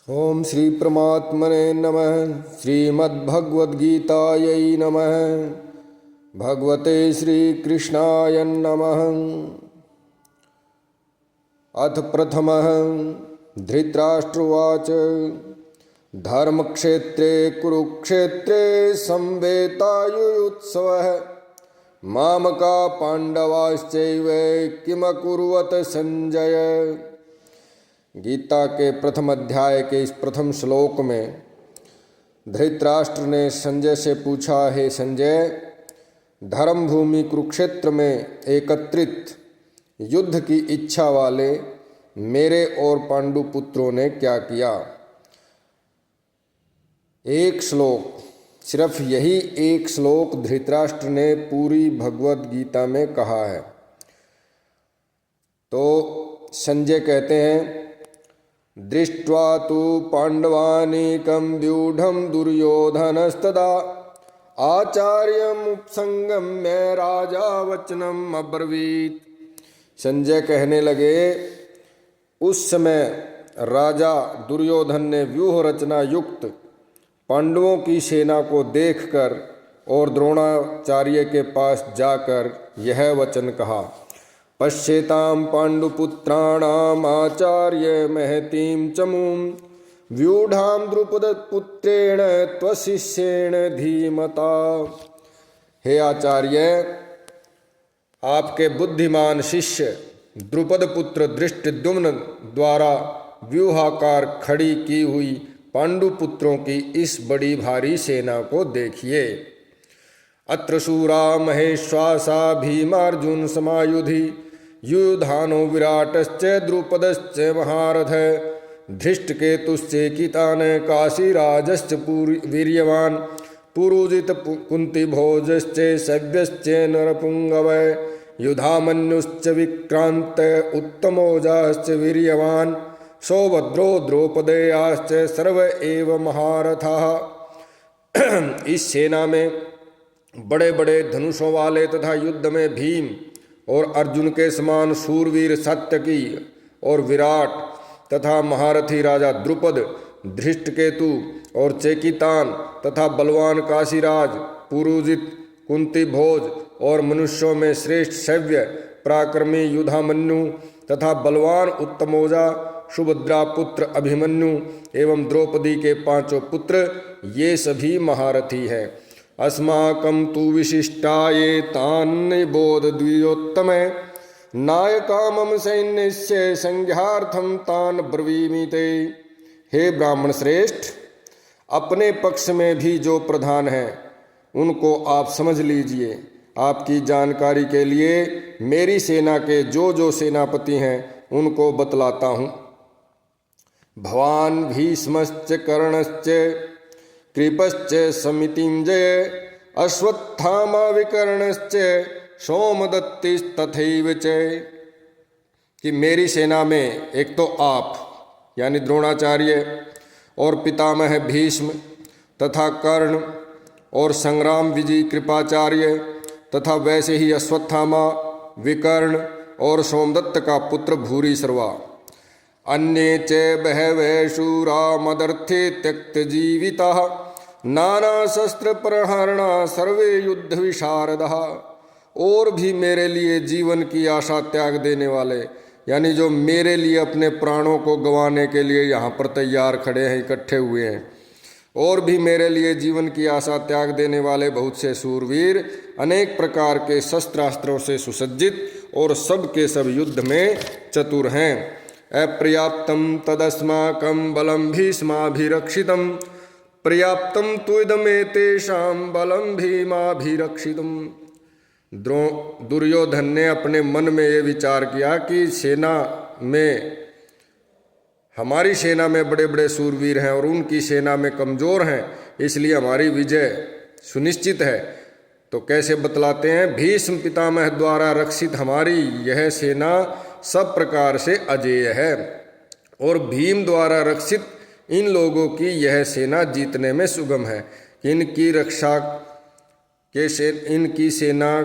ओम श्री परमात्मने नमः। श्रीमद्भगवद्गीतायै नमः। भगवते श्री कृष्णाय नमः। अथ प्रथमः धृतराष्ट्रवाच धर्मक्षेत्रे कुरुक्षेत्रे संवेतायुयुत्सवः मामका पांडवाश्चैव किमकुर्वत संजय। गीता के प्रथम अध्याय के इस प्रथम श्लोक में धृतराष्ट्र ने संजय से पूछा, हे संजय, धर्म भूमि कुरुक्षेत्र में एकत्रित युद्ध की इच्छा वाले मेरे और पांडु पुत्रों ने क्या किया। एक श्लोक, सिर्फ यही एक श्लोक धृतराष्ट्र ने पूरी भगवद गीता में कहा है। तो संजय कहते हैं, दृष्ट्वा तु पांडवानीकं व्यूढ़ं दुर्योधनस्तदा आचार्यमुपसंगम्य राजा वचनम अब्रवीत। संजय कहने लगे, उस समय राजा दुर्योधन ने व्यूह रचना युक्त पांडवों की सेना को देखकर और द्रोणाचार्य के पास जाकर यह वचन कहा, पश्येतां पांडुपुत्राणाम् आचार्य महतीं चमूं व्यूढ़ां द्रुपदपुत्रेण त्वशिष्येण धीमता। हे आचार्य, आपके बुद्धिमान शिष्य द्रुपद पुत्र धृष्टद्युम्न द्वारा व्यूहाकार खड़ी की हुई पांडुपुत्रों की इस बड़ी भारी सेना को देखिए। अत्र शूरा महेश्वासा भीमार्जुन समायुधि युधानो विराटश्च द्रुपदश्च महारथ धृष्टकेतुश्चेकितान् काशीराजश्च वीर्यवान् पुरुजित कुन्तिभोजश्च शव्यश्च नरपुङ्गव युधामन्युश्च विक्रान्त उत्तमोजाश्च वीर्यवान् सौभद्रो द्रौपदेयाश्च सर्व एव महारथाः। इस सेना में बड़े बड़े धनुषों वाले तथा युद्ध में भीम और अर्जुन के समान शूरवीर सात्यकी और विराट तथा महारथी राजा द्रुपद, धृष्टकेतु और चेकितान तथा बलवान काशीराज, पुरुजित, कुंती भोज और मनुष्यों में श्रेष्ठ शव्य पराक्रमी युधामन्यु तथा बलवान उत्तमोजा, सुभद्रा पुत्र अभिमन्यु एवं द्रौपदी के पांचों पुत्र, ये सभी महारथी हैं। अस्माकं तु विशिष्टाये तान् बोध द्वियोत्तम नायका मम सैन्यस्य संज्ञार्थं तान् ब्रवीमि ते। हे ब्राह्मण श्रेष्ठ, अपने पक्ष में भी जो प्रधान हैं उनको आप समझ लीजिए। आपकी जानकारी के लिए मेरी सेना के जो जो सेनापति हैं उनको बतलाता हूँ। भवान भीष्मश्च कर्णश्च कृपश्च समितिञ्जय अश्वत्थामा विकर्णश्च सोमदत्तिस्तथैव च। कि मेरी सेना में एक तो आप यानी द्रोणाचार्य और पितामह भीष्म तथा कर्ण और संग्राम विजयी कृपाचार्य तथा वैसे ही अश्वत्थामा, विकर्ण और सोमदत्त का पुत्र भूरिश्रवा, अन्ये च बहवः शूरा मदर्थे त्यक्तजीविताः नाना शस्त्र प्रहरणा सर्वे युद्ध विशारदः। और भी मेरे लिए जीवन की आशा त्याग देने वाले, यानी जो मेरे लिए अपने प्राणों को गंवाने के लिए यहाँ पर तैयार खड़े हैं, इकट्ठे हुए हैं। और भी मेरे लिए जीवन की आशा त्याग देने वाले बहुत से शूरवीर अनेक प्रकार के शस्त्रास्त्रों से सुसज्जित और सब के सब युद्ध में चतुर हैं। अपर्याप्तं तदस्माकं बलं भीष्माभिरक्षितं पर्याप्तं तुइदमेतेषां बलं भीमाभिरक्षितुम्। दुर्योधन ने अपने मन में ये विचार किया कि सेना में, हमारी सेना में बड़े बड़े शूरवीर हैं और उनकी सेना में कमज़ोर हैं, इसलिए हमारी विजय सुनिश्चित है। तो कैसे बतलाते हैं, भीष्म पितामह द्वारा रक्षित हमारी यह सेना सब प्रकार से अजेय है और भीम द्वारा रक्षित इन लोगों की यह सेना जीतने में सुगम है। इनकी रक्षा के इनकी सेना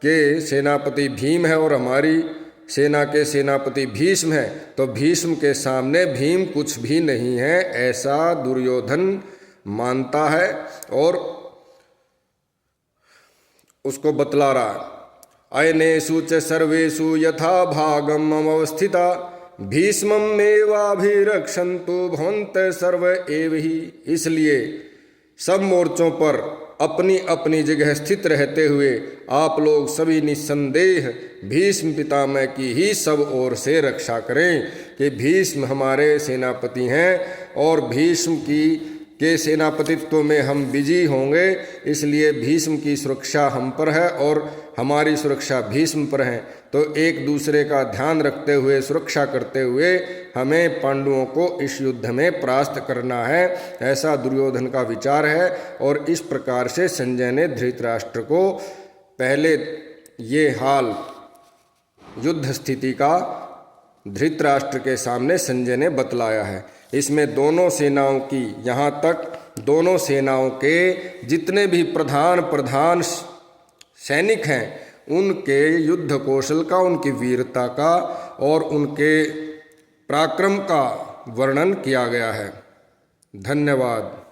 के सेनापति भीम है और हमारी सेना के सेनापति भीष्म है, तो भीष्म के सामने भीम कुछ भी नहीं है, ऐसा दुर्योधन मानता है और उसको बतला रहा है। अयनेषु च सर्वेषु यथा भागम अवस्थिता भीष्ममेवाभिरक्षन्तु भवन्तः सर्व एव ही। इसलिए सब मोर्चों पर अपनी अपनी जगह स्थित रहते हुए आप लोग सभी निस्संदेह भीष्म पितामह की ही सब ओर से रक्षा करें कि भीष्म हमारे सेनापति हैं और भीष्म के सेनापतित्व में हम विजयी होंगे। इसलिए भीष्म की सुरक्षा हम पर है और हमारी सुरक्षा भीष्म पर है, तो एक दूसरे का ध्यान रखते हुए सुरक्षा करते हुए हमें पांडवों को इस युद्ध में परास्त करना है, ऐसा दुर्योधन का विचार है। और इस प्रकार से संजय ने धृतराष्ट्र को पहले ये हाल युद्ध स्थिति का धृतराष्ट्र के सामने संजय ने बतलाया है। इसमें दोनों सेनाओं की, यहाँ तक दोनों सेनाओं के जितने भी प्रधान सैनिक हैं उनके युद्ध कौशल का, उनकी वीरता का और उनके पराक्रम का वर्णन किया गया है। धन्यवाद।